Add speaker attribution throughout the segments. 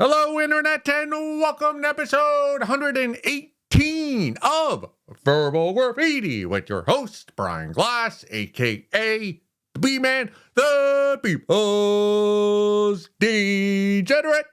Speaker 1: Hello, Internet, and welcome to episode 118 of Verbal Graffiti with your host, Brian Glass, aka the B-Man, the People's Degenerate.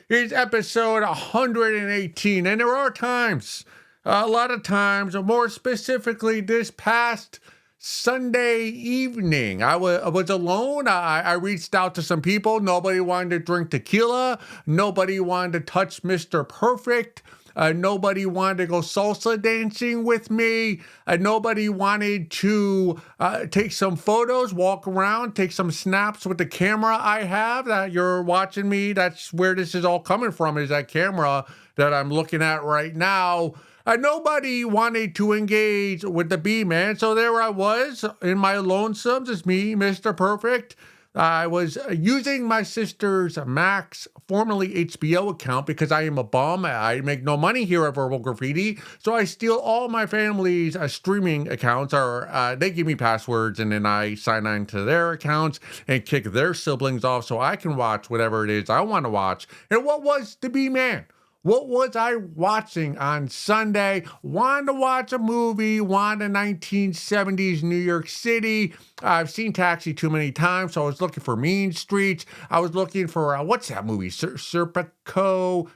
Speaker 1: It's episode 118, and there are times, a lot of times, or more specifically this past Sunday evening, I was alone. I reached out to some people. Nobody wanted to drink tequila. Nobody wanted to touch Mr. Perfect. Nobody wanted to go salsa dancing with me. Nobody wanted to take some photos, walk around, take some snaps with the camera I have that you're watching me. That's where this is all coming from, is that camera that I'm looking at right now. Nobody wanted to engage with the B-Man, so there I was in my lonesome, just me, Mr. Perfect. I was using my sister's Max, formerly HBO account, because I am a bum. I make no money here at Verbal Graffiti, so I steal all my family's streaming accounts, or they give me passwords, and then I sign on to their accounts and kick their siblings off so I can watch whatever it is I want to watch. And what was the B-Man? What was I watching on Sunday? Wanted to watch a movie, wanted 1970s New York City. I've seen Taxi too many times, so I was looking for Mean Streets. I was looking for, what's that movie? Serpico.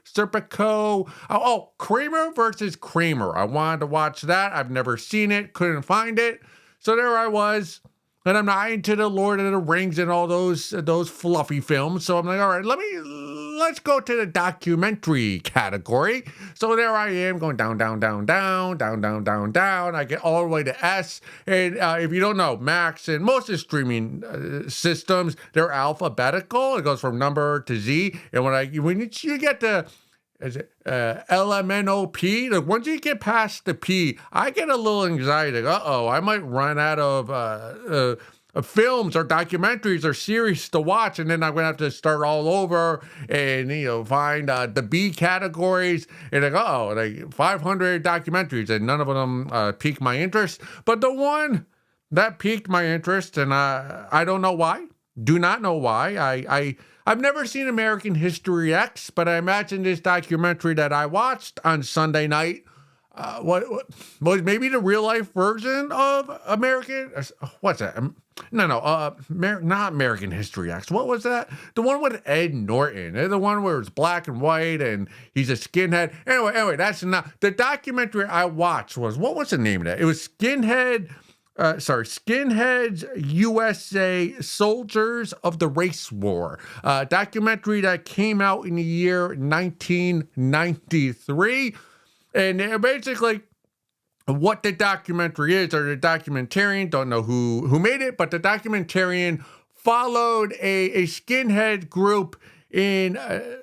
Speaker 1: Kramer versus Kramer. I wanted to watch that. I've never seen it, couldn't find it. So there I was. And I'm not into the Lord of the Rings and all those fluffy films. So I'm like, all right, let's go to the documentary category. So there I am going down. I get all the way to S. And if you don't know, Max and most of the streaming systems, they're alphabetical. It goes from number to Z. And when you get to LMNOP, like once you get past the P, I get a little anxiety. I might run out of films or documentaries or series to watch, and then I'm gonna have to start all over and find the B categories, and like 500 documentaries, and none of them piqued my interest. But the one that piqued my interest, and I don't know why, do not know why. I've never seen American History X, but I imagine this documentary that I watched on Sunday night what was maybe the real life version of American. What's that? Not American History X. What was that? The one with Ed Norton. The one where it's black and white and he's a skinhead. Anyway, that's not the documentary I watched. What was the name of that? It was Skinheads USA Soldiers of the Race War, documentary that came out in the year 1993. And basically what the documentary is, or the documentarian, don't know who made it, but the documentarian followed a skinhead group in the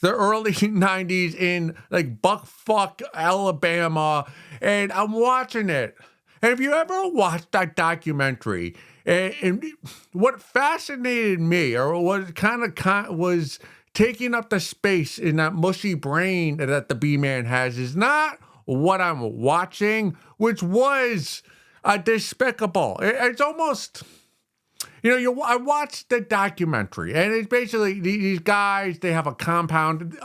Speaker 1: early 90s in like Buckfuck, Alabama. And I'm watching it. And if you ever watched that documentary, and what fascinated me, or what kind of was taking up the space in that mushy brain that the B-Man has, is not what I'm watching, which was despicable. It's almost, I watched the documentary, and it's basically these guys, they have a compound.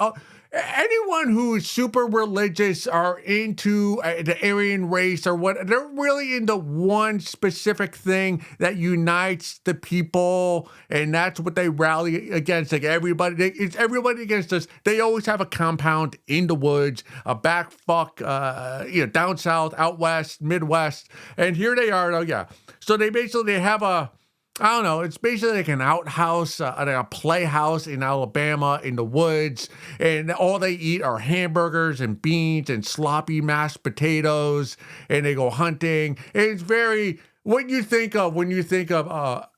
Speaker 1: Anyone who is super religious or into the Aryan race or what, they're really into one specific thing that unites the people, and that's what they rally against. Like it's everybody against us. They always have a compound in the woods, a back fuck, down south, out west, Midwest, and here they are. So they have it's basically like an outhouse, like a playhouse in Alabama in the woods, and all they eat are hamburgers and beans and sloppy mashed potatoes, and they go hunting. It's very what you think of when you think of a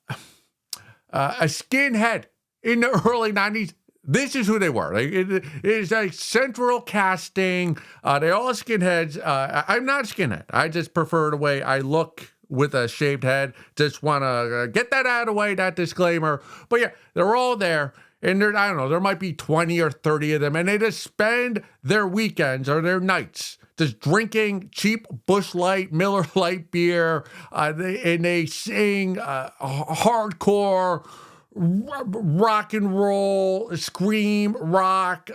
Speaker 1: skinhead in the early 90s. This is who they were. Like it's like central casting. They're all skinheads. I'm not a skinhead. I just prefer the way I look with a shaved head. Just want to get that out of the way, that disclaimer. But yeah, they're all there. And there might be 20 or 30 of them. And they just spend their weekends or their nights just drinking cheap Busch Light, Miller Lite beer. And they sing hardcore rock and roll, scream rock,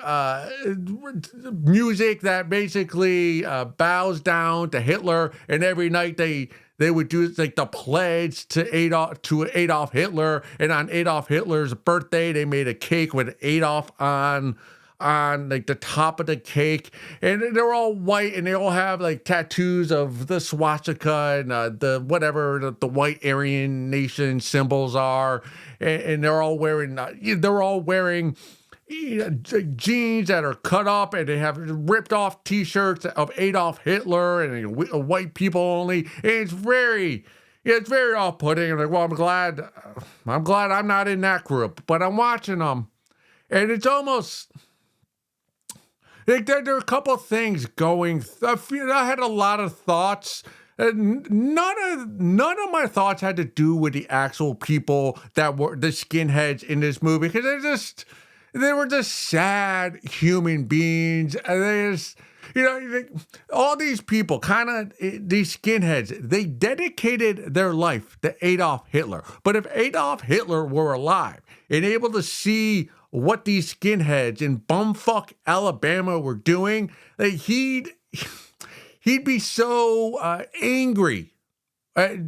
Speaker 1: music that basically bows down to Hitler, and every night they would do like the pledge to Adolf Hitler, and on Adolf Hitler's birthday they made a cake with Adolf on like the top of the cake, and they're all white, and they all have like tattoos of the swastika and the whatever the white Aryan nation symbols are, and they're all wearing jeans that are cut up, and they have ripped off T-shirts of Adolf Hitler and white people only, and it's very off-putting. I'm like, well, I'm glad I'm not in that group, but I'm watching them, and it's almost. There are a couple of things going. I had a lot of thoughts. None of my thoughts had to do with the actual people that were the skinheads in this movie, because they were just sad human beings. And they just, all these people, these skinheads, they dedicated their life to Adolf Hitler. But if Adolf Hitler were alive and able to see what these skinheads in bumfuck Alabama were doing, like he'd be so angry,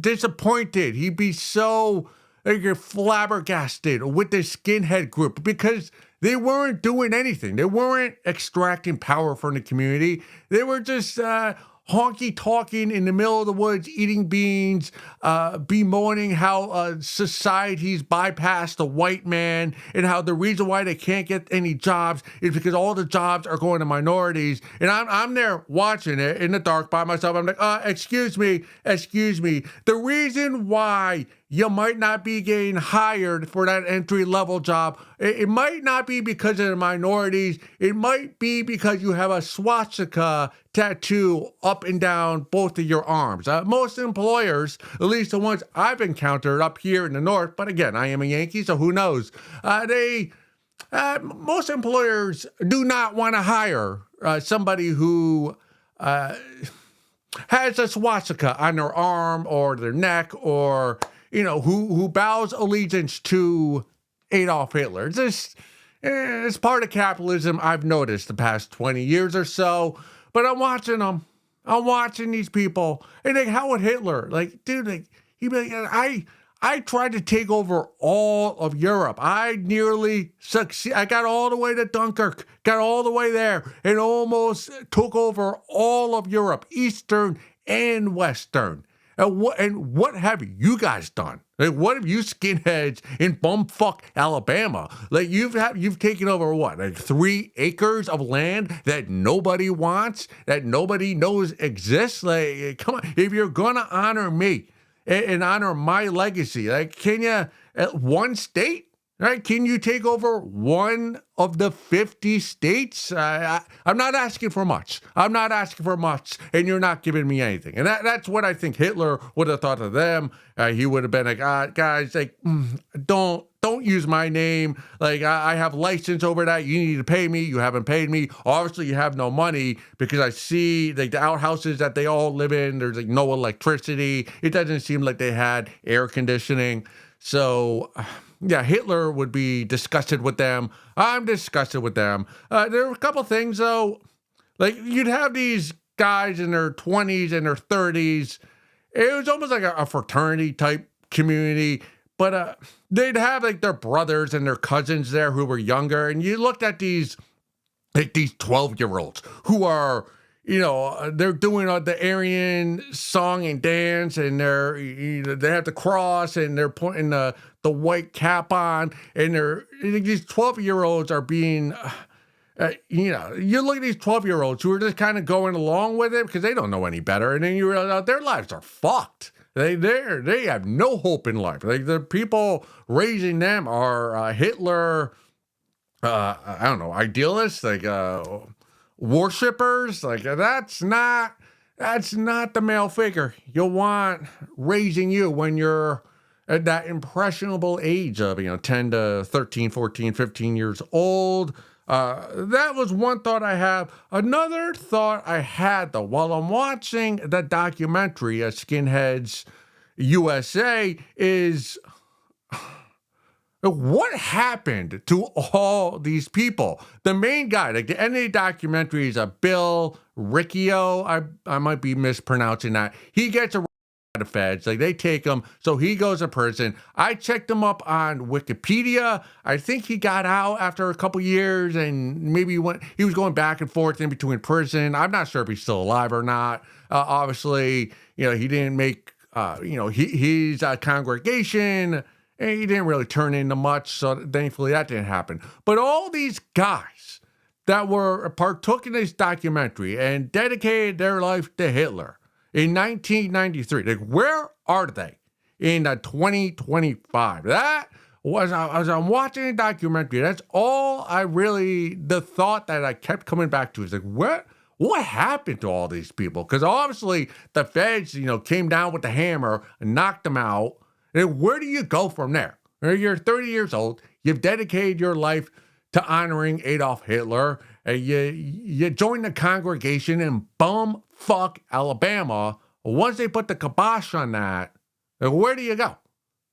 Speaker 1: disappointed. He'd be so flabbergasted with the skinhead group, because they weren't doing anything. They weren't extracting power from the community. They were just honky talking in the middle of the woods, eating beans, bemoaning how society's bypassed the white man, and how the reason why they can't get any jobs is because all the jobs are going to minorities. And I'm there watching it in the dark by myself. I'm like, excuse me. The reason why you might not be getting hired for that entry-level job, it might not be because of the minorities. It might be because you have a swastika tattoo up and down both of your arms. Most employers, at least the ones I've encountered up here in the north, but again, I am a Yankee, so who knows? Most employers do not want to hire somebody who has a swastika on their arm or their neck, or who bows allegiance to Adolf Hitler. It's part of capitalism, I've noticed the past 20 years or so. But I'm watching them. I'm watching these people. And like, how would Hitler, like, dude, like, he'd be like, I tried to take over all of Europe. I nearly succeeded. I got all the way to Dunkirk, got all the way there, and almost took over all of Europe, Eastern and Western. And what have you guys done? Like, what have you skinheads in bumfuck Alabama? Like, you've taken over what? Like 3 acres of land that nobody wants, that nobody knows exists? Like, come on, if you're gonna honor me and honor my legacy, like, can you at one state? Right? Can you take over one of the 50 states? I'm not asking for much. And you're not giving me anything. And that's what I think Hitler would have thought of them. He would have been like, guys, like, don't use my name. Like, I have license over that. You need to pay me. You haven't paid me. Obviously, you have no money, because I see like the outhouses that they all live in. There's like no electricity. It doesn't seem like they had air conditioning. So, yeah, Hitler would be disgusted with them. I'm disgusted with them. There were a couple things, though. Like, you'd have these guys in their 20s and their 30s. It was almost like a fraternity type community. But they'd have like their brothers and their cousins there who were younger. And you looked at these 12-year-olds who are, they're doing the Aryan song and dance, and they have the cross, and they're putting the white cap on, and these 12-year-olds are being, you look at these 12-year-olds who are just kind of going along with it because they don't know any better, and then you realize their lives are fucked. They have no hope in life. Like, the people raising them are Hitler, I don't know, idealists, like worshippers. Like, that's not the male figure you want raising you when you're at that impressionable age of 10 to 13, 14, 15 years old. That was one thought I have. Another thought I had, though, while I'm watching the documentary Skinheads USA, is What happened to all these people? The main guy, like the end of the documentary, is a Bill Riccio. I might be mispronouncing that. He gets a the feds, like they take him, so he goes to prison. I checked him up on Wikipedia. I think he got out after a couple years, and maybe he was going back and forth in between prison. I'm not sure if he's still alive or not. Obviously, he didn't make his congregation, and he didn't really turn into much, so thankfully that didn't happen. But all these guys that were partook in this documentary and dedicated their life to Hitler in 1993. Like, where are they in 2025? That was, as I'm watching a documentary, that's all the thought that I kept coming back to is like, what happened to all these people? Because obviously the feds, came down with the hammer and knocked them out. And where do you go from there? You're 30 years old. You've dedicated your life to honoring Adolf Hitler. You join the congregation in bumfuck Alabama. Once they put the kibosh on that, where do you go?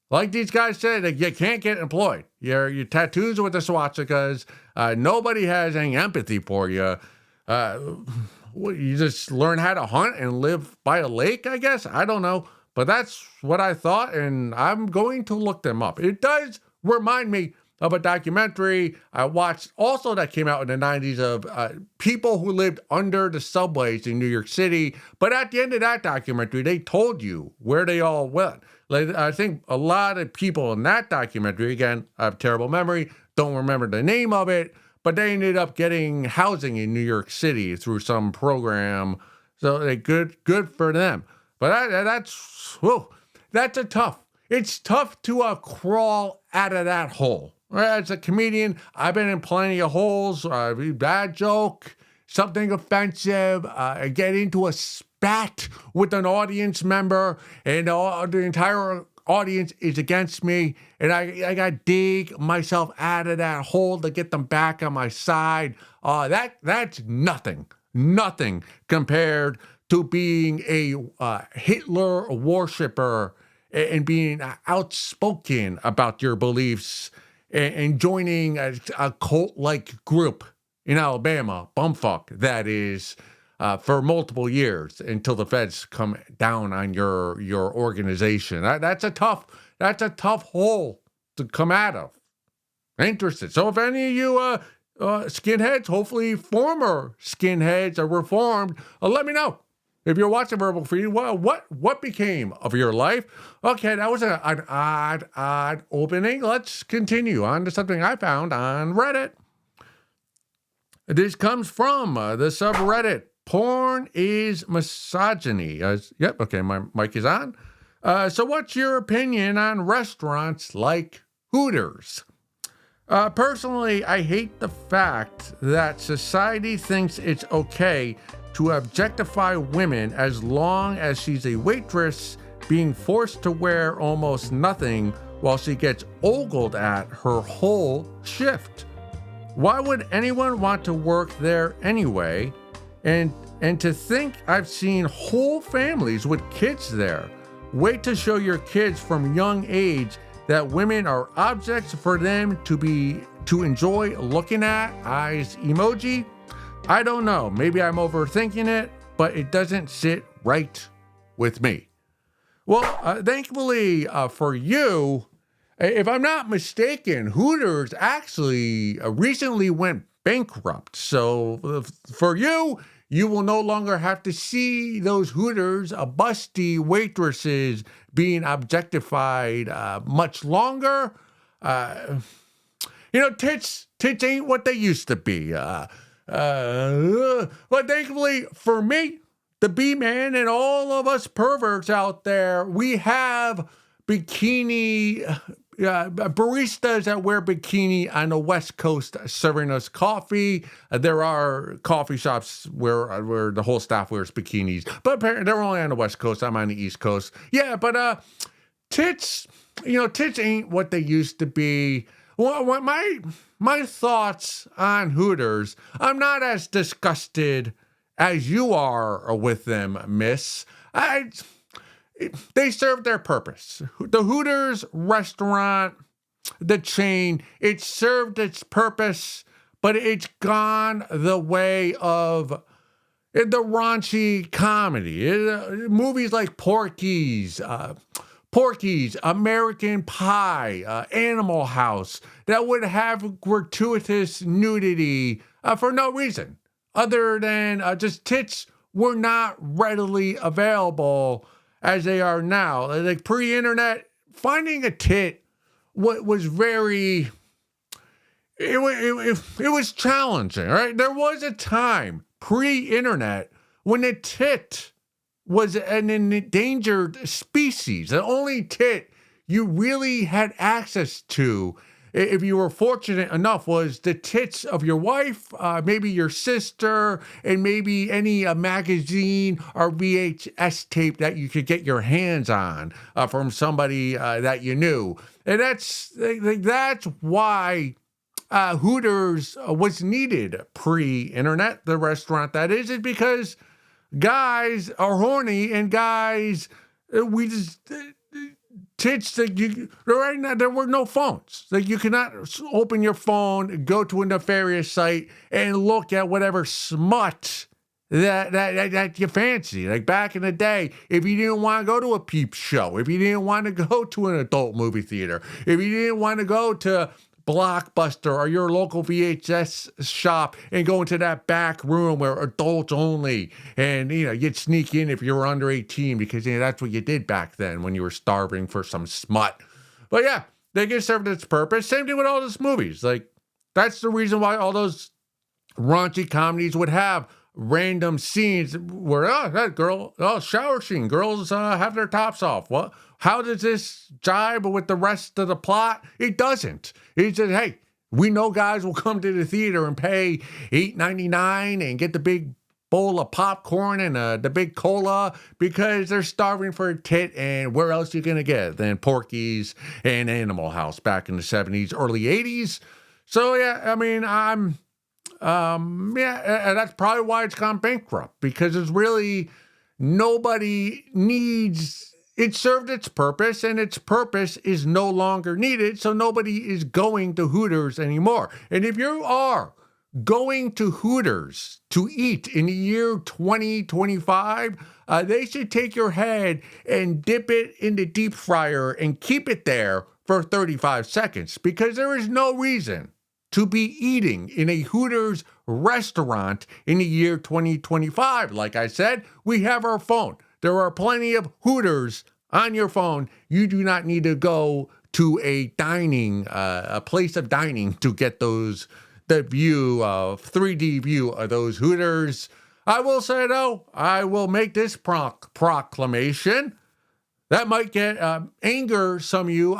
Speaker 1: Like these guys said, you can't get employed. Your tattoos with the swastikas. Nobody has any empathy for you. You just learn how to hunt and live by a lake, I guess. I don't know. But that's what I thought, and I'm going to look them up. It does remind me of a documentary I watched also that came out in the 90s of people who lived under the subways in New York City. But at the end of that documentary, they told you where they all went. Like, I think a lot of people in that documentary, again, I have terrible memory, don't remember the name of it, but they ended up getting housing in New York City through some program. So good for them. But that's it's tough to crawl out of that hole. As a comedian, I've been in plenty of holes. Bad joke, something offensive, get into a spat with an audience member, and the entire audience is against me, and I got to dig myself out of that hole to get them back on my side. That's nothing compared to being a Hitler worshiper and being outspoken about your beliefs and joining a cult-like group in Alabama, bumfuck, that is, for multiple years until the feds come down on your organization. That's a tough hole to come out of. Interested. So if any of you skinheads, hopefully former skinheads, are reformed, let me know. If you're watching Verbal Graffiti, what became of your life? Okay, that was an odd opening. Let's continue on to something I found on Reddit. This comes from the subreddit, Porn is Misogyny. Yep, okay, my mic is on. So what's your opinion on restaurants like Hooters? Personally, I hate the fact that society thinks it's okay to objectify women as long as she's a waitress being forced to wear almost nothing while she gets ogled at her whole shift. Why would anyone want to work there anyway? And to think I've seen whole families with kids there. Wait to show your kids from young age that women are objects for them to enjoy looking at. Eyes emoji. I don't know. Maybe I'm overthinking it, but it doesn't sit right with me. Well, thankfully for you, if I'm not mistaken, Hooters actually recently went bankrupt. So for you, you will no longer have to see those Hooters, busty waitresses being objectified much longer. Tits ain't what they used to be. But thankfully for me, the B-man, and all of us perverts out there, we have bikini baristas that wear bikini on the West Coast serving us coffee. There are coffee shops where the whole staff wears bikinis, but apparently they're only on the West Coast. I'm on the East Coast. Yeah, but tits ain't what they used to be. Well, my thoughts on Hooters, I'm not as disgusted as you are with them, miss. They serve their purpose. The Hooters restaurant the chain. It served its purpose, but it's gone the way of the raunchy comedy. Movies like Porky's, American Pie, Animal House, that would have gratuitous nudity for no reason other than just tits were not readily available as they are now. Like pre-internet, finding a tit was very, it was challenging, right? There was a time pre-internet when a tit was an endangered species. The only tit you really had access to, if you were fortunate enough, was the tits of your wife, maybe your sister, and maybe any magazine or VHS tape that you could get your hands on from somebody that you knew. And that's why Hooters was needed pre-internet, the restaurant that is because guys are horny, and guys, we just tits that right now there were no phones. Like you cannot open your phone, go to a nefarious site, and look at whatever smut that you fancy. Like back in the day, if you didn't want to go to a peep show, if you didn't want to go to an adult movie theater, if you didn't want to go to Blockbuster or your local VHS shop and go into that back room where adults only, and you'd sneak in if you were under 18 because that's what you did back then when you were starving for some smut. But yeah, they get served its purpose. Same thing with all those movies. Like that's the reason why all those raunchy comedies would have random scenes where that girl, shower scene, girls have their tops off. What? How does this jibe with the rest of the plot? It doesn't. It's just, hey, we know guys will come to the theater and pay $8.99 and get the big bowl of popcorn and the big cola because they're starving for a tit, and where else you gonna get it than Porky's and Animal House back in the 70s, early 80s. So yeah, I mean, that's probably why it's gone bankrupt, because it's really nobody needs. It served its purpose, and its purpose is no longer needed, so nobody is going to Hooters anymore. And if you are going to Hooters to eat in the year 2025, they should take your head and dip it in the deep fryer and keep it there for 35 seconds, because there is no reason to be eating in a Hooters restaurant in the year 2025. Like I said, we have our phone. There are plenty of Hooters on your phone. You do not need to go to a place of dining to get the 3D view of those Hooters. I will say though, I will make this proclamation that might get anger some of you.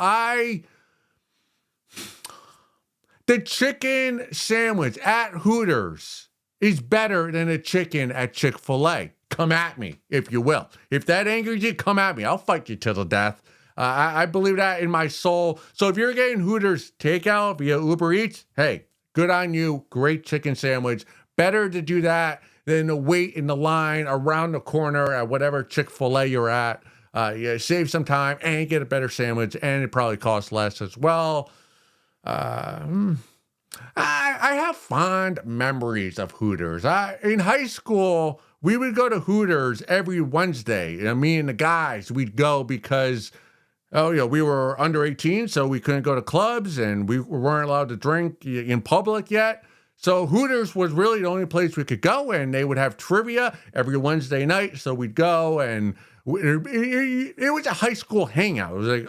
Speaker 1: The chicken sandwich at Hooters is better than a chicken at Chick-fil-A. Come at me, if you will. If that angers you, come at me. I'll fight you to the death. I believe that in my soul. So if you're getting Hooters takeout via Uber Eats, hey, good on you. Great chicken sandwich. Better to do that than to wait in the line around the corner at whatever Chick-fil-A you're at. Save some time and get a better sandwich, and it probably costs less as well. I have fond memories of Hooters. In high school, we would go to Hooters every Wednesday. Me and the guys, we'd go because, we were under 18, so we couldn't go to clubs, and we weren't allowed to drink in public yet. So Hooters was really the only place we could go, and they would have trivia every Wednesday night. So we'd go, and it was a high school hangout. It was like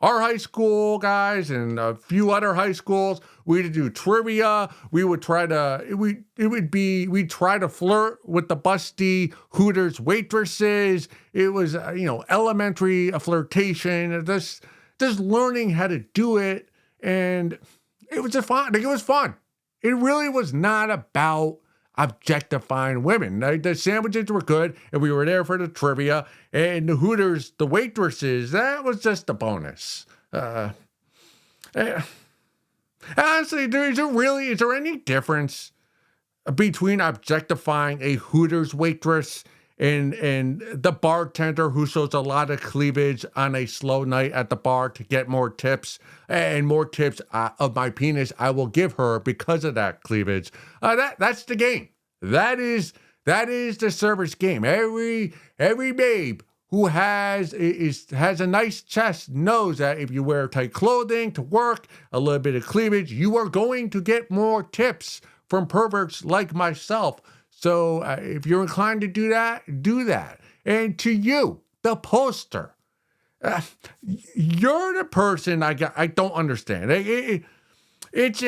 Speaker 1: our high school guys and a few other high schools. We'd do trivia. We would try to, we'd try to flirt with the busty Hooters waitresses. It was, elementary flirtation, just learning how to do it. And it was just fun. It was fun. It really was not about objectifying women. The sandwiches were good, and we were there for the trivia. And the Hooters, the waitresses, that was just a bonus. Honestly, is there any difference between objectifying a Hooters waitress and the bartender who shows a lot of cleavage on a slow night at the bar to get more tips and more tips of my penis I will give her because of that cleavage. That's the game. That is the service game. Every babe who has a nice chest knows that if you wear tight clothing to work, a little bit of cleavage, you are going to get more tips from perverts like myself. So if you're inclined to do that, do that. And to you, the poster, you're the person I don't understand. It's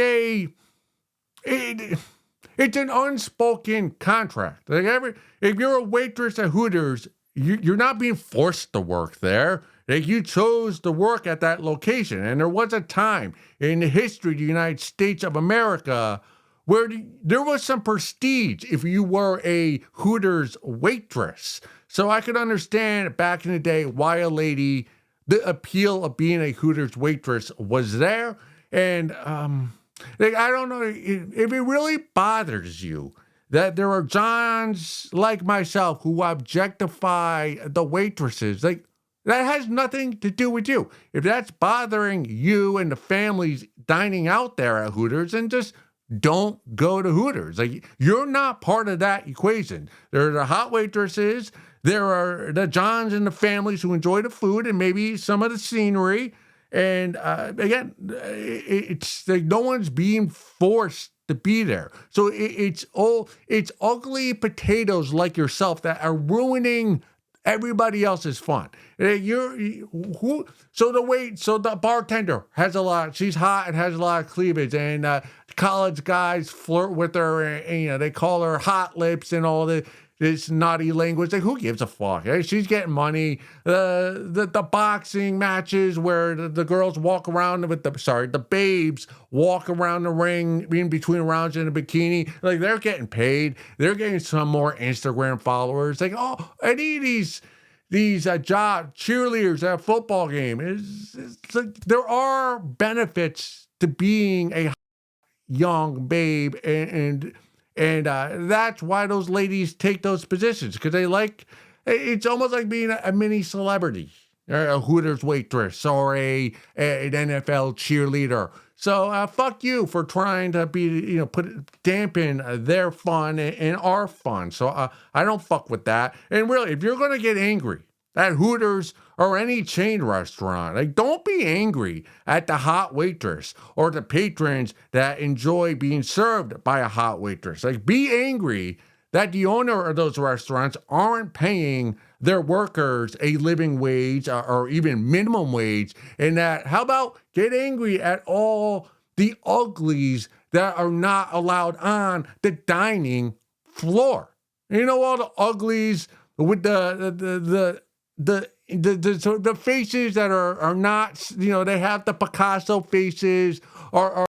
Speaker 1: an unspoken contract. If you're a waitress at Hooters, you're not being forced to work there. Like, you chose to work at that location. And there was a time in the history of the United States of America where there was some prestige if you were a Hooters waitress. So I could understand back in the day why the appeal of being a Hooters waitress was there. And I don't know if it really bothers you that there are Johns like myself who objectify the waitresses. Like, that has nothing to do with you. If that's bothering you and the families dining out there at Hooters, then just don't go to Hooters. Like, you're not part of that equation. There are the hot waitresses. There are the Johns and the families who enjoy the food and maybe some of the scenery. And again, it's like no one's being forced to be there. So it's ugly potatoes like yourself that are ruining everybody else's fun. So the bartender has a lot. She's hot and has a lot of cleavage, and college guys flirt with her, and they call her hot lips and all this naughty language. Like, who gives a fuck? Hey, she's getting money. The boxing matches where the girls walk around with the babes walk around the ring in between rounds in a bikini. Like, they're getting paid. They're getting some more Instagram followers. Like, oh, any of these job cheerleaders at a football game. It's like, there are benefits to being a young babe, and that's why those ladies take those positions, because it's almost like being a mini celebrity, a Hooters waitress or an NFL cheerleader. So fuck you for trying to dampen their fun and our fun. So I don't fuck with that. And really, if you're going to get angry at Hooters or any chain restaurant, like, don't be angry at the hot waitress or the patrons that enjoy being served by a hot waitress. Like, be angry that the owner of those restaurants aren't paying their workers a living wage or even minimum wage. And how about get angry at all the uglies that are not allowed on the dining floor? You know, all the uglies with the faces that are not, they have the Picasso faces, or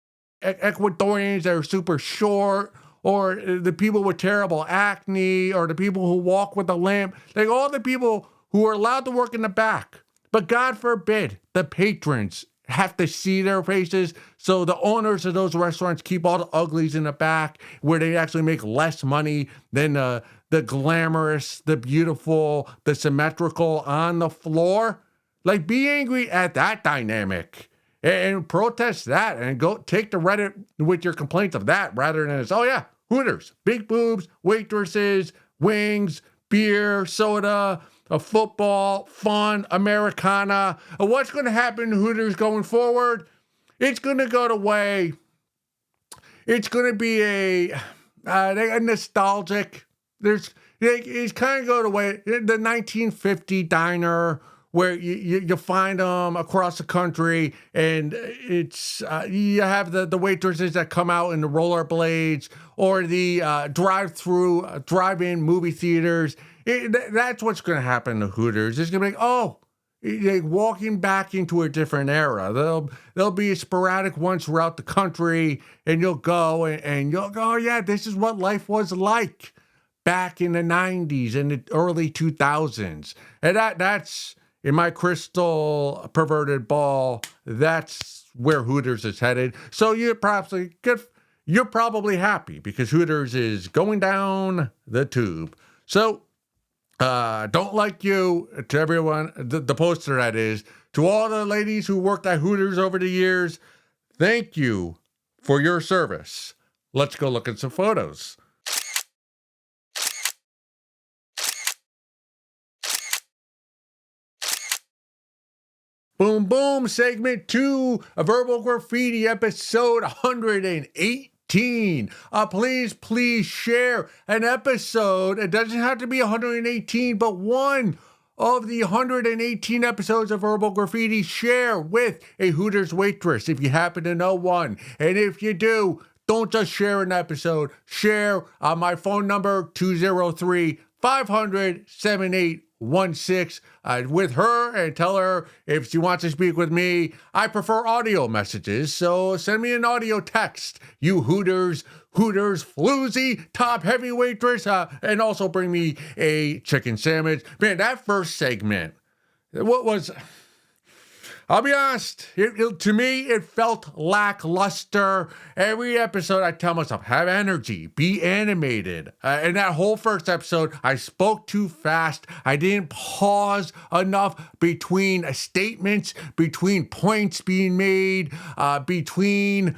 Speaker 1: Ecuadorians that are super short, or the people with terrible acne, or the people who walk with a limp. Like, all the people who are allowed to work in the back. But God forbid the patrons have to see their faces. So the owners of those restaurants keep all the uglies in the back, where they actually make less money than the glamorous, the beautiful, the symmetrical on the floor. Like, be angry at that dynamic and protest that, and go take to Reddit with your complaints of that, rather than it's, oh yeah, Hooters, big boobs, waitresses, wings, beer, soda, a football, fun, Americana. What's going to happen to Hooters going forward? It's going to go the way. It's going to be a nostalgic. It's kind of go the way the 1950 diner where you find them across the country, and it's you have the waitresses that come out in the rollerblades, or the drive-in movie theaters. That's what's going to happen to Hooters. It's going to be like, walking back into a different era. There'll be sporadic ones throughout the country, and you'll go and you'll go, oh yeah, this is what life was like back in the 90s and the early 2000s. And that's, in my crystal perverted ball, that's where Hooters is headed. So you're probably happy because Hooters is going down the tube. So Don't like you to everyone, the poster that is, to all the ladies who worked at Hooters over the years. Thank you for your service. Let's go look at some photos. Boom, boom, segment 2 of Verbal Graffiti, episode 118. Please share an episode. It doesn't have to be 118, but one of the 118 episodes of Verbal Graffiti. Share with a Hooters waitress if you happen to know one. And if you do, don't just share an episode. Share on my phone number, 203-500-7816. With her, and tell her if she wants to speak with me. I prefer audio messages, so send me an audio text, you Hooters floozy top heavy waitress, and also bring me a chicken sandwich. Man, that first segment, I'll be honest, to me, it felt lackluster. Every episode, I tell myself, have energy, be animated. And that whole first episode, I spoke too fast. I didn't pause enough between statements, between points being made, between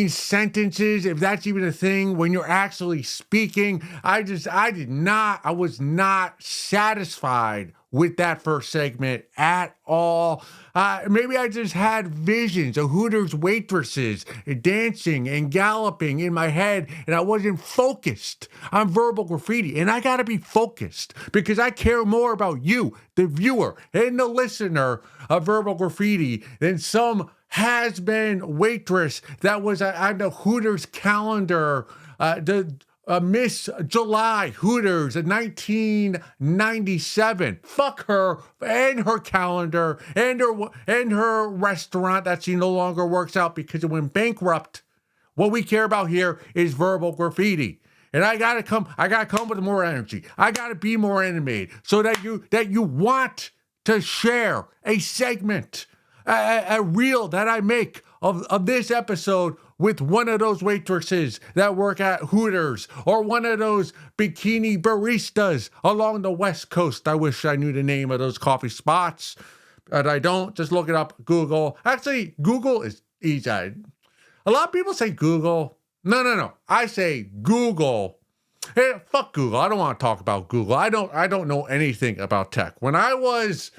Speaker 1: sentences, if that's even a thing, when you're actually speaking. I was not satisfied with that first segment at all. Maybe I just had visions of Hooters waitresses dancing and galloping in my head, and I wasn't focused on Verbal Graffiti. And I gotta be focused because I care more about you, the viewer, and the listener of Verbal Graffiti than some has-been waitress that was on the Hooters calendar, Miss July Hooters in 1997. Fuck her and her calendar and her restaurant that she no longer works out because it went bankrupt. What we care about here is Verbal Graffiti. And I gotta come with more energy. I gotta be more animated so that you want to share a segment, a reel that I make of this episode with one of those waitresses that work at Hooters or one of those bikini baristas along the West Coast. I wish I knew the name of those coffee spots, but I don't. Just look it up, Google. Actually, Google is easy. A lot of people say Google. No. I say Google. Hey, fuck Google. I don't want to talk about Google. I don't know anything about tech. When I was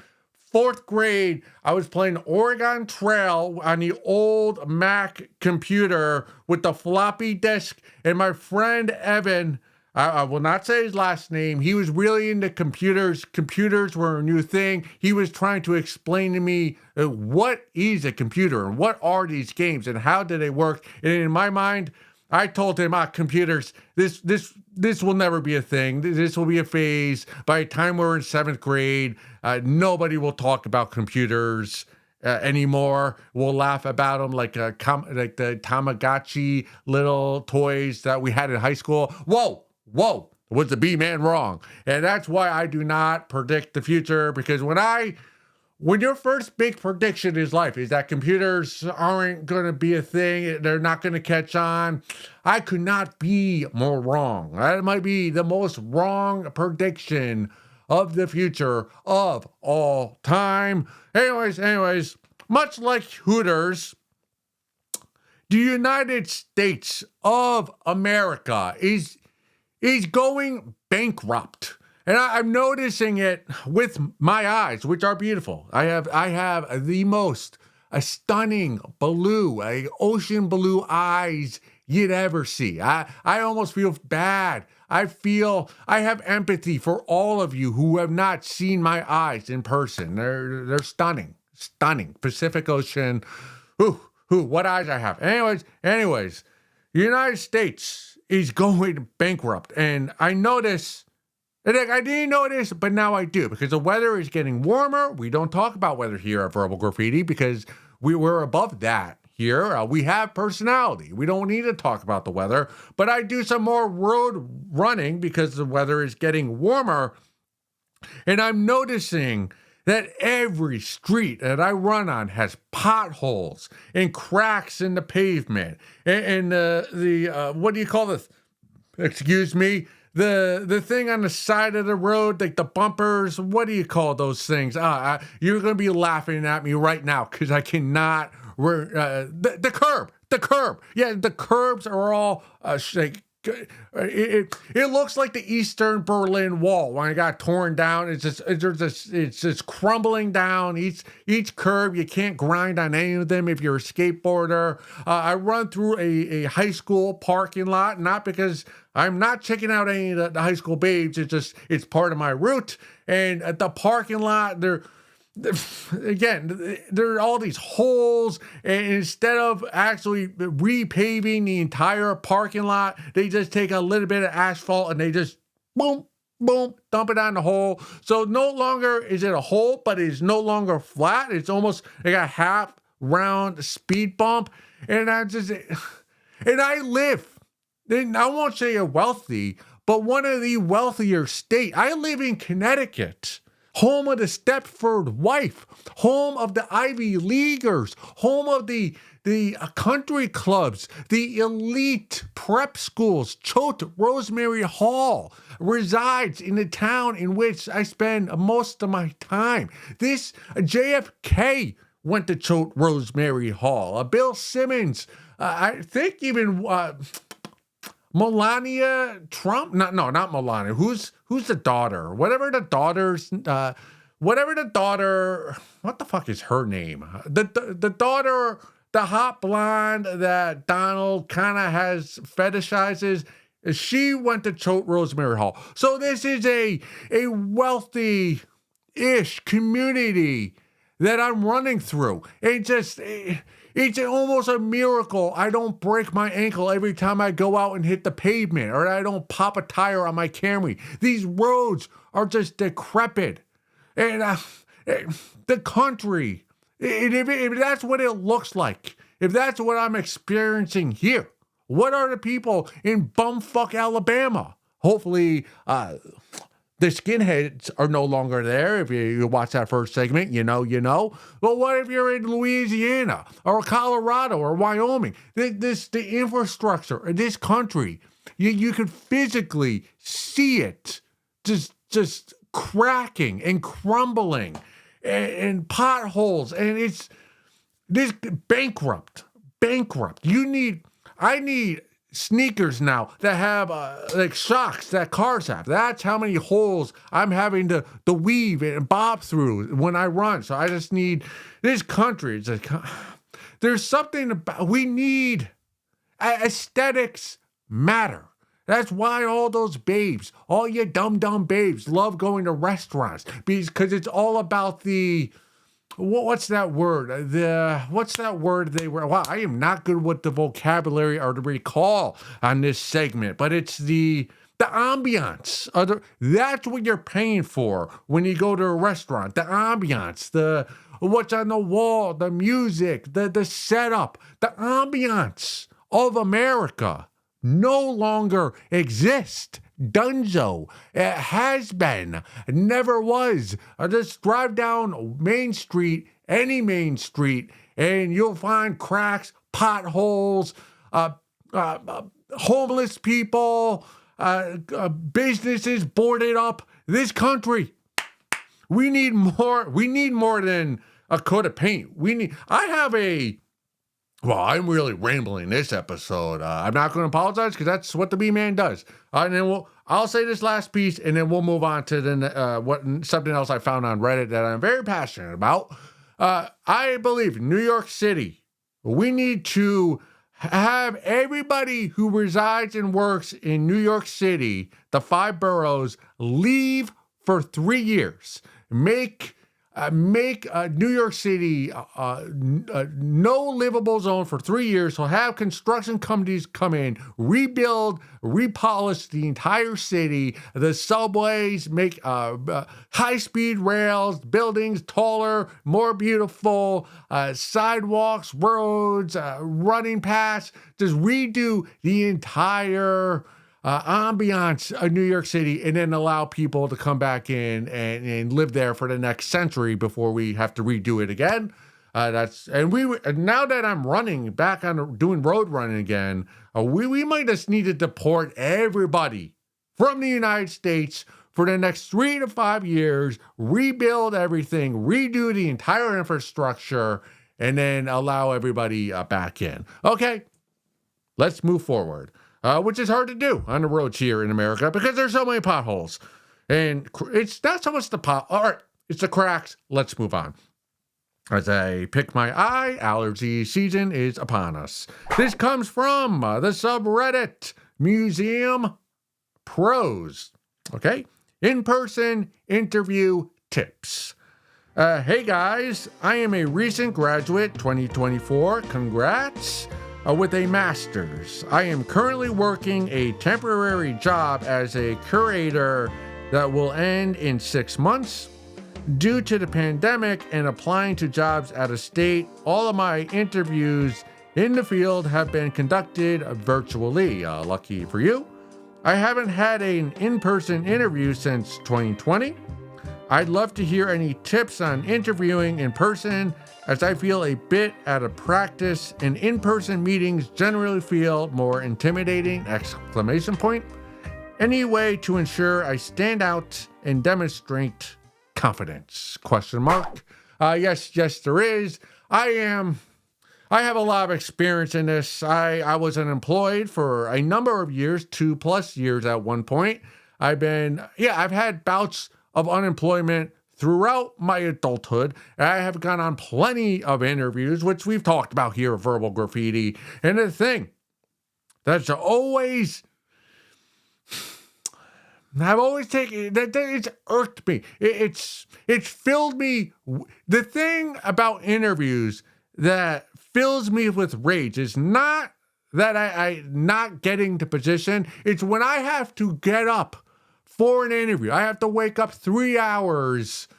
Speaker 1: 4th grade, I was playing Oregon Trail on the old Mac computer with the floppy disk, and my friend Evan, I will not say his last name, he was really into computers. Computers were a new thing. He was trying to explain to me what is a computer and what are these games and how do they work. And in my mind, I told him, computers, this will never be a thing. This will be a phase. By the time we're in 7th grade, nobody will talk about computers anymore. We'll laugh about them like the Tamagotchi little toys that we had in high school. Whoa, was the B-man wrong? And that's why I do not predict the future, because when your first big prediction in life is that computers aren't going to be a thing, they're not going to catch on, I could not be more wrong. That might be the most wrong prediction of the future of all time. Anyways, much like Hooters, the United States of America is going bankrupt. And I'm noticing it with my eyes, which are beautiful. I have the most stunning blue, ocean blue eyes you'd ever see. I almost feel bad. I have empathy for all of you who have not seen my eyes in person. They're stunning. Pacific Ocean. What eyes I have. Anyways, the United States is going bankrupt, and I notice. I didn't know this, but now I do, because the weather is getting warmer. We don't talk about weather here at Verbal Graffiti because we're above that here. We have personality. We don't need to talk about the weather, but I do some more road running because the weather is getting warmer, and I'm noticing that every street that I run on has potholes and cracks in the pavement and the what do you call this? Excuse me. the thing on the side of the road, like the bumpers. What do you call those things? You're gonna be laughing at me right now because I cannot. The curb, the curb. Yeah, the curbs are all like. It looks like the Eastern Berlin Wall when it got torn down. It's just crumbling down. Each curb, you can't grind on any of them if you're a skateboarder. I run through a high school parking lot, not because I'm not checking out any of the high school babes. It's part of my route. And at the parking lot, again, there are all these holes, and instead of actually repaving the entire parking lot, they just take a little bit of asphalt and they just boom, boom, dump it on the hole. So no longer is it a hole, but it's no longer flat. It's almost like a half round speed bump. And I live, and I won't say you're wealthy, but one of the wealthier states. I live in Connecticut. Home of the Stepford Wife, home of the Ivy Leaguers, home of the country clubs, the elite prep schools. Choate Rosemary Hall resides in the town in which I spend most of my time. This JFK went to Choate Rosemary Hall. Bill Simmons, I think even Melania Trump? Not Melania. Who's the daughter? What the fuck is her name? The daughter, the hot blonde that Donald kind of has fetishizes. She went to Choate Rosemary Hall. So this is a wealthy-ish community that I'm running through. It's almost a miracle I don't break my ankle every time I go out and hit the pavement, or I don't pop a tire on my Camry. These roads are just decrepit. And the country, if that's what it looks like, if that's what I'm experiencing here, what are the people in bumfuck Alabama? Hopefully, the skinheads are no longer there. If you watch that first segment, you know. But what if you're in Louisiana or Colorado or Wyoming? The infrastructure of this country, you can physically see it just cracking and crumbling and potholes. And it's this bankrupt. I need sneakers now that have like shocks that cars have. That's how many holes I'm having to weave and bob through when I run. So I just need this country. It's like, there's something about, we need aesthetics matter. That's why all those babes, all you dumb babes love going to restaurants, because it's all about the, what's that word? What's that word they were? Wow, I am not good with the vocabulary or the recall on this segment, but it's the ambiance. That's what you're paying for when you go to a restaurant. The ambiance, the what's on the wall, the music, the setup, the ambiance of America no longer exists. Dunzo. It has been. Never was. Just drive down Main Street, any Main Street, and you'll find cracks, potholes, homeless people, businesses boarded up. This country, we need more. We need more than a coat of paint. Well, I'm really rambling this episode. I'm not going to apologize because that's what the B-Man does. And then I'll say this last piece, and then we'll move on to something else I found on Reddit that I'm very passionate about. I believe New York City, we need to have everybody who resides and works in New York City, the 5 boroughs, leave for 3 years. Make New York City no livable zone for 3 years. So have construction companies come in, rebuild, repolish the entire city, the subways, make high-speed rails, buildings taller, more beautiful, sidewalks, roads, running paths. Just redo the entire ambiance of New York City, and then allow people to come back in and live there for the next century before we have to redo it again. Now that I'm running back on doing road running again, we might just need to deport everybody from the United States for the next 3 to 5 years, rebuild everything, redo the entire infrastructure, and then allow everybody back in. Okay, let's move forward, which is hard to do on the roads here in America because there's so many potholes. And it's not so much all right, it's the cracks. Let's move on. As I pick my eye, allergy season is upon us. This comes from the subreddit Museum Pros. Okay? In-person interview tips. Hey guys, I am a recent graduate, 2024. Congrats. With a master's. I am currently working a temporary job as a curator that will end in 6 months. Due to the pandemic and applying to jobs out of state, all of my interviews in the field have been conducted virtually. Lucky for you. I haven't had an in-person interview since 2020. I'd love to hear any tips on interviewing in person, as I feel a bit out of practice and in-person meetings generally feel more intimidating! Any way to ensure I stand out and demonstrate confidence? ? Yes, there is. I have a lot of experience in this. I was unemployed for a number of years, 2+ years at one point. I've had bouts of unemployment throughout my adulthood. I have gone on plenty of interviews, which we've talked about here at Verbal Graffiti. And the thing that's always, I've always taken, that it's irked me. It's filled me. The thing about interviews that fills me with rage is not that I not getting the position. It's when I have to get up for an interview. I have to wake up 3 hours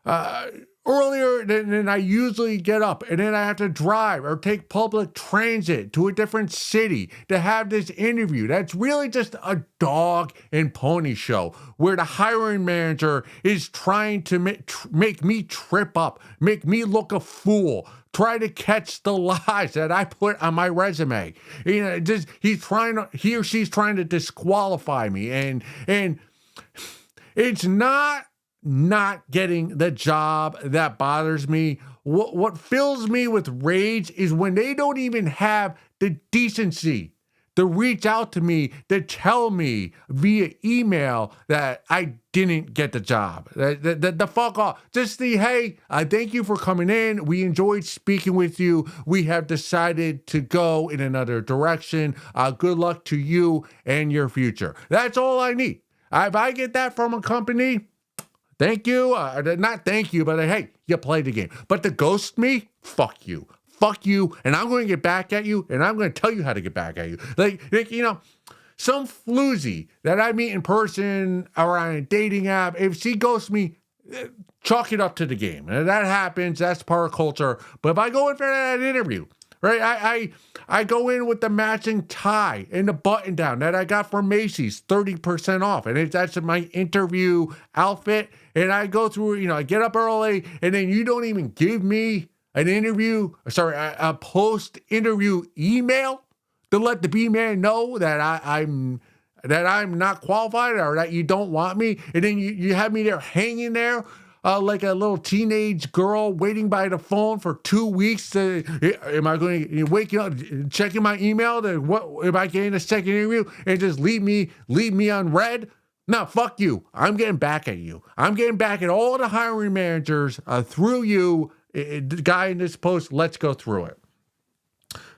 Speaker 1: earlier than I usually get up, and then I have to drive or take public transit to a different city to have this interview. That's really just a dog and pony show where the hiring manager is trying to make me trip up, make me look a fool, try to catch the lies that I put on my resume. You know, he or she's trying to disqualify me, and it's not getting the job that bothers me. What fills me with rage is when they don't even have the decency to reach out to me to tell me via email that I didn't get the job. The fuck off. Just hey, thank you for coming in. We enjoyed speaking with you. We have decided to go in another direction. Good luck to you and your future. That's all I need. If I get that from a company, thank you. Not thank you, but hey, you played the game. But to ghost me, fuck you. Fuck you, and I'm going to get back at you, and I'm going to tell you how to get back at you. Like you know, some floozy that I meet in person or on a dating app, if she ghosts me, chalk it up to the game. And that happens. That's part of culture. But if I go in for that interview, right, I go in with the matching tie and the button down that I got from Macy's, 30% off. And that's my interview outfit. And I go through, I get up early, and then you don't even give me a post-interview email to let the B-man know that I'm not qualified or that you don't want me. And then you have me there hanging there like a little teenage girl waiting by the phone for 2 weeks. Am I going to wake up, checking my email? What am I getting a second interview and just leave me on red? No, fuck you. I'm getting back at you. I'm getting back at all the hiring managers through you. The guy in this post, let's go through it.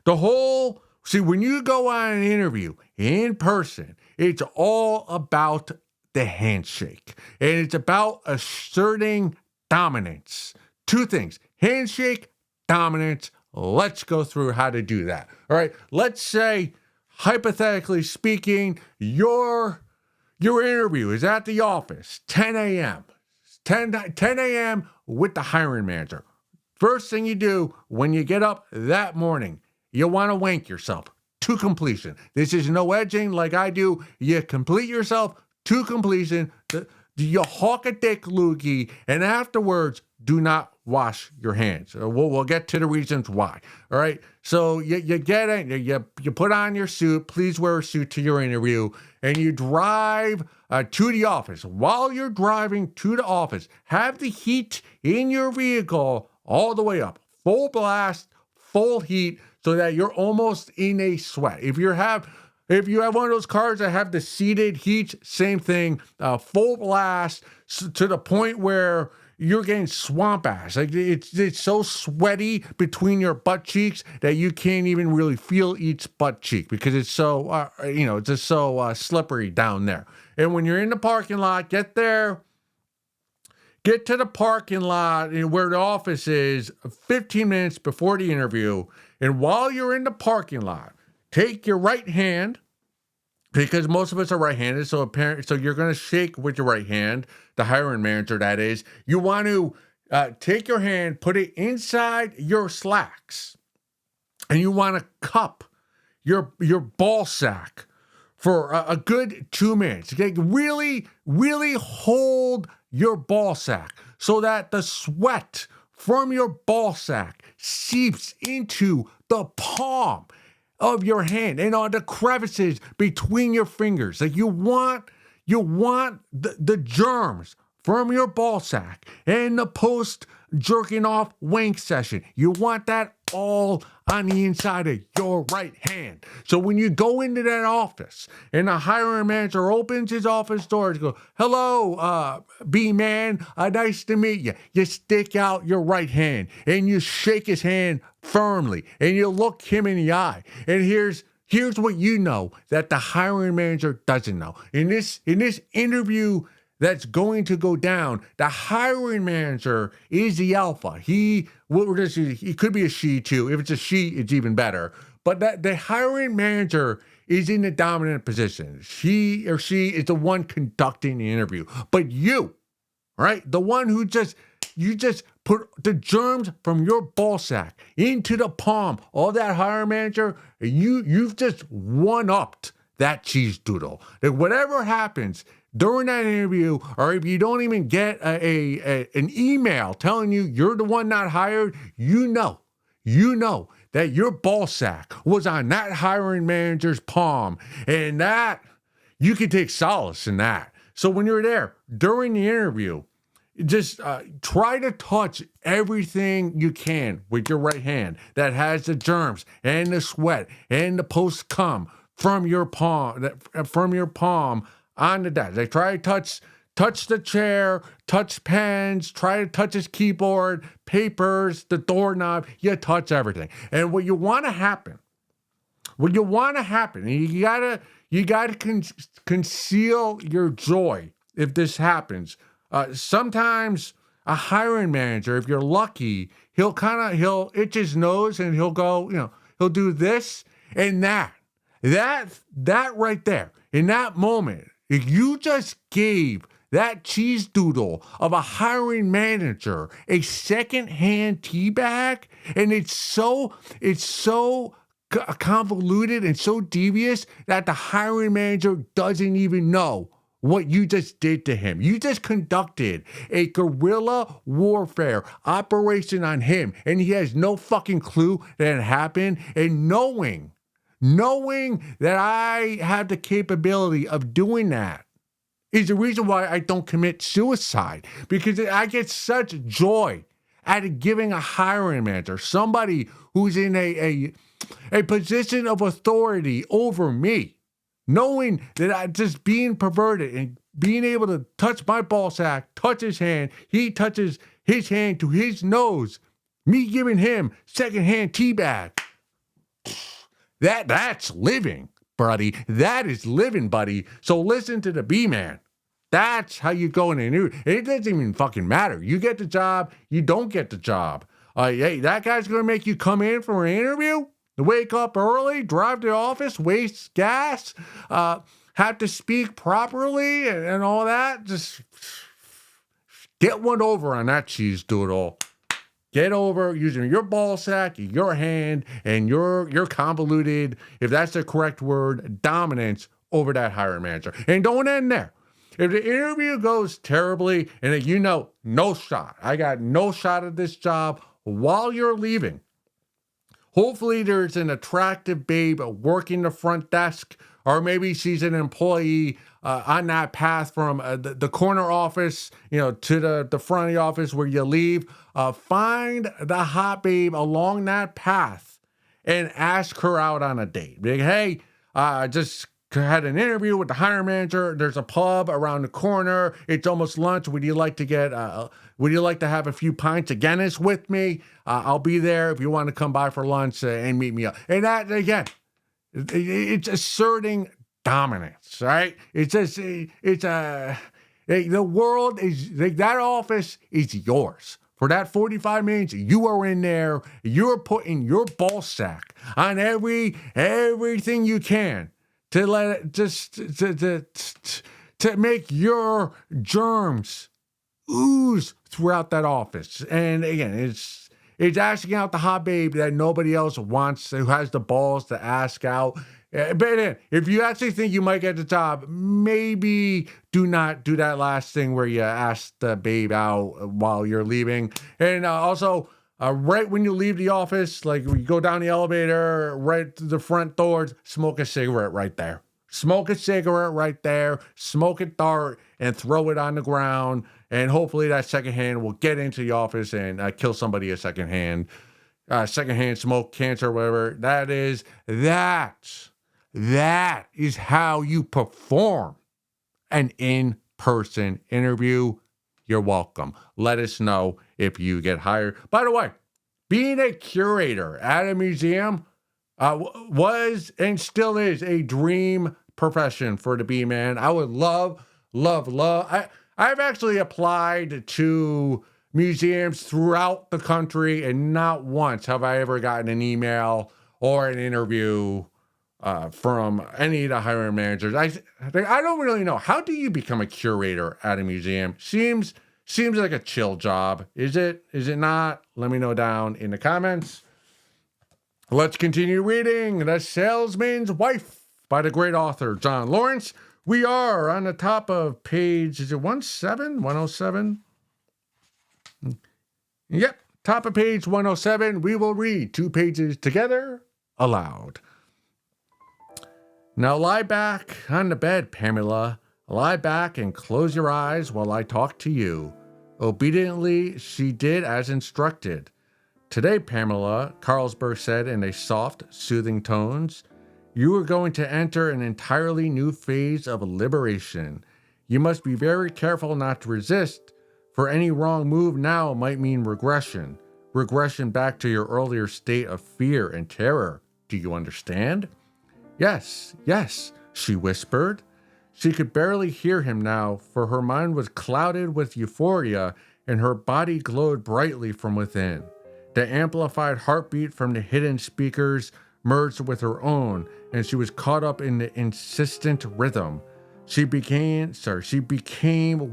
Speaker 1: When you go on an interview in person, it's all about the handshake. And it's about asserting dominance. Two things, handshake, dominance. Let's go through how to do that. All right, let's say, hypothetically speaking, your interview is at the office, 10 a.m. 10 a.m. with the hiring manager. First thing you do when you get up that morning, you want to wank yourself to completion. This is no edging like I do. You complete yourself to completion. You hawk a dick loogie, and afterwards, do not wash your hands. We'll get to the reasons why. All right. So you get it. You put on your suit. Please wear a suit to your interview, and you drive to the office. While you're driving to the office, have the heat in your vehicle all the way up, full blast, full heat, so that you're almost in a sweat. If you have one of those cars that have the seated heat, same thing, full blast to the point where you're getting swamp ass. Like it's so sweaty between your butt cheeks that you can't even really feel each butt cheek because it's so, it's just so slippery down there. And when you're in the parking lot, get to the parking lot where the office is 15 minutes before the interview. And while you're in the parking lot, take your right hand, because most of us are right-handed, so you're going to shake with your right hand, the hiring manager, that is. You want to take your hand, put it inside your slacks, and you want to cup your ball sack for a good 2 minutes. Okay? Really, really hold your ball sack so that the sweat from your ball sack seeps into the palm of your hand and on the crevices between your fingers. Like you want the germs from your ball sack and the post jerking off wank session. You want that all on the inside of your right hand. So when you go into that office and the hiring manager opens his office doors, go, "Hello, B-man, nice to meet you." You stick out your right hand and you shake his hand firmly and you look him in the eye. And here's what you know that the hiring manager doesn't know. In this interview that's going to go down, the hiring manager is the alpha. He could be a she too. If it's a she, it's even better. But that the hiring manager is in the dominant position. He or she is the one conducting the interview. But you, right, the one who you just put the germs from your ball sack into the palm of that hiring manager, you've just one-upped that cheese doodle. Like whatever happens during that interview, or if you don't even get an email telling you you're the one not hired, you know that your ball sack was on that hiring manager's palm, and that you can take solace in that. So when you're there during the interview, just try to touch everything you can with your right hand that has the germs and the sweat and the post cum from your palm on the desk. They try to touch the chair, touch pens, try to touch his keyboard, papers, the doorknob. You touch everything. And what you want to happen, and you gotta conceal your joy if this happens. Sometimes a hiring manager, if you're lucky, he'll itch his nose and he'll go, he'll do this and that right there. In that moment, if you just gave that cheese doodle of a hiring manager a secondhand tea bag, and it's so convoluted and so devious that the hiring manager doesn't even know what you just did to him. You just conducted a guerrilla warfare operation on him, and he has no fucking clue that it happened. And knowing that I have the capability of doing that is the reason why I don't commit suicide, because I get such joy out of giving a hiring manager, somebody who's in a position of authority over me, knowing that I just being perverted and being able to touch my ball sack, touch his hand, he touches his hand to his nose, me giving him secondhand tea bag. That's living, buddy. That is living, buddy. So listen to the B-man. That's how you go in an interview. It doesn't even fucking matter. You get the job, you don't get the job. Hey, that guy's going to make you come in for an interview, wake up early, drive to the office, waste gas, have to speak properly and all that. Just get one over on that cheese doodle. Get over using your ball sack, your hand, and your convoluted, if that's the correct word, dominance over that hiring manager. And don't end there. If the interview goes terribly and you know, no shot, I got no shot at this job while you're leaving, hopefully there's an attractive babe working the front desk, or maybe she's an employee on that path from the corner office, to the front of the office where you leave. Find the hot babe along that path and ask her out on a date. Be like, hey, I just had an interview with the hiring manager. There's a pub around the corner. It's almost lunch. Would you like to have a few pints of Guinness with me? I'll be there if you want to come by for lunch and meet me up. And that, again, it's asserting dominance, right? The world is, that office is yours. For that 45 minutes, you are in there. You're putting your ball sack on everything you can to let it to make your germs ooze throughout that office. And again, it's asking out the hot babe that nobody else wants, who has the balls to ask out. But if you actually think you might get the job, maybe do not do that last thing where you ask the babe out while you're leaving. And also, right when you leave the office, like you go down the elevator, right to the front doors, smoke a cigarette right there. Smoke a cigarette right there, smoke a dart, and throw it on the ground. And hopefully that secondhand will get into the office and kill somebody a secondhand smoke, cancer, whatever. That is how you perform an in-person interview. You're welcome. Let us know if you get hired. By the way, being a curator at a museum was and still is a dream profession for the B-Man. I would love. I've actually applied to museums throughout the country, and not once have I ever gotten an email or an interview from any of the hiring managers. I don't really know. How do you become a curator at a museum? Seems like a chill job. Is it not? Let me know down in the comments. Let's continue reading The Salesman's Wife by the great author John Lawrence. We are on the top of page, is it 107? Yep, top of page 107. We will read 2 pages together aloud. Now lie back on the bed, Pamela. Lie back and close your eyes while I talk to you. Obediently, she did as instructed. Today, Pamela, Carlsberg said in a soft, soothing tones, you are going to enter an entirely new phase of liberation. You must be very careful not to resist, for any wrong move now might mean regression. Regression back to your earlier state of fear and terror. Do you understand? Yes, she whispered. She could barely hear him now, for her mind was clouded with euphoria and her body glowed brightly from within. The amplified heartbeat from the hidden speakers merged with her own, and she was caught up in the insistent rhythm. She became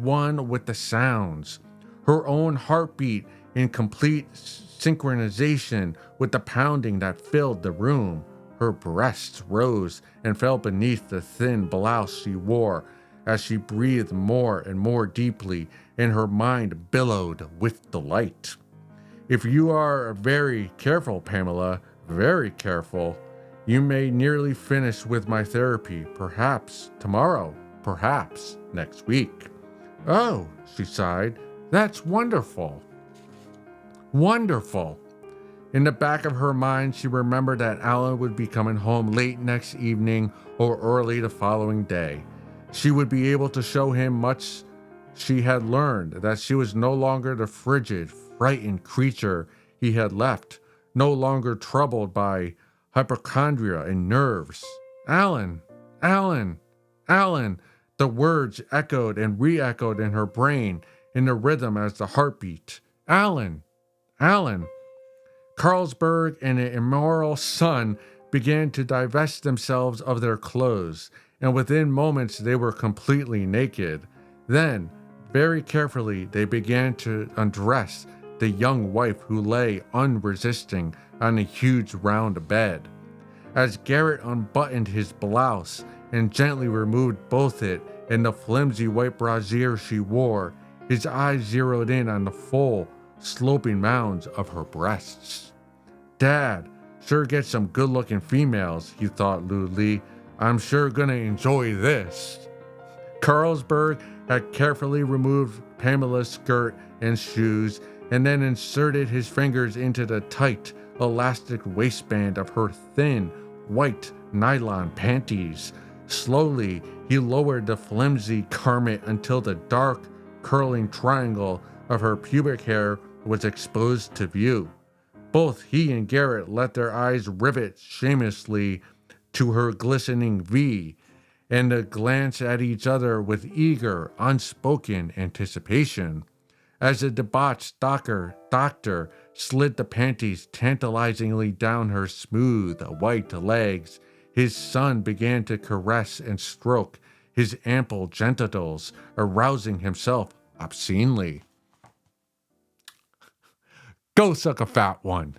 Speaker 1: one with the sounds. Her own heartbeat in complete synchronization with the pounding that filled the room. Her breasts rose and fell beneath the thin blouse she wore as she breathed more and more deeply, and her mind billowed with delight. If you are very careful, Pamela, very careful, you may nearly finish with my therapy, perhaps tomorrow, perhaps next week. Oh, she sighed, that's wonderful. Wonderful. In the back of her mind, she remembered that Alan would be coming home late next evening or early the following day. She would be able to show him much she had learned, that she was no longer the frigid, frightened creature he had left, no longer troubled by hypochondria and nerves. Alan, Alan, Alan, the words echoed and re-echoed in her brain in the rhythm as the heartbeat. Alan, Alan. Carlsberg and the immoral son began to divest themselves of their clothes, and within moments they were completely naked. Then, very carefully, they began to undress the young wife who lay unresisting on a huge round bed. As Garrett unbuttoned his blouse and gently removed both it in the flimsy white brassiere she wore, his eyes zeroed in on the full, sloping mounds of her breasts. Dad sure gets some good-looking females, he thought lewdly. I'm sure gonna enjoy this. Carlsberg had carefully removed Pamela's skirt and shoes and then inserted his fingers into the tight, elastic waistband of her thin, white nylon panties. Slowly, he lowered the flimsy garment until the dark, curling triangle of her pubic hair was exposed to view. Both he and Garrett let their eyes rivet shamelessly to her glistening V, and to glance at each other with eager, unspoken anticipation. As the debauched doctor slid the panties tantalizingly down her smooth, white legs, his son began to caress and stroke his ample genitals, arousing himself obscenely. Go suck a fat one.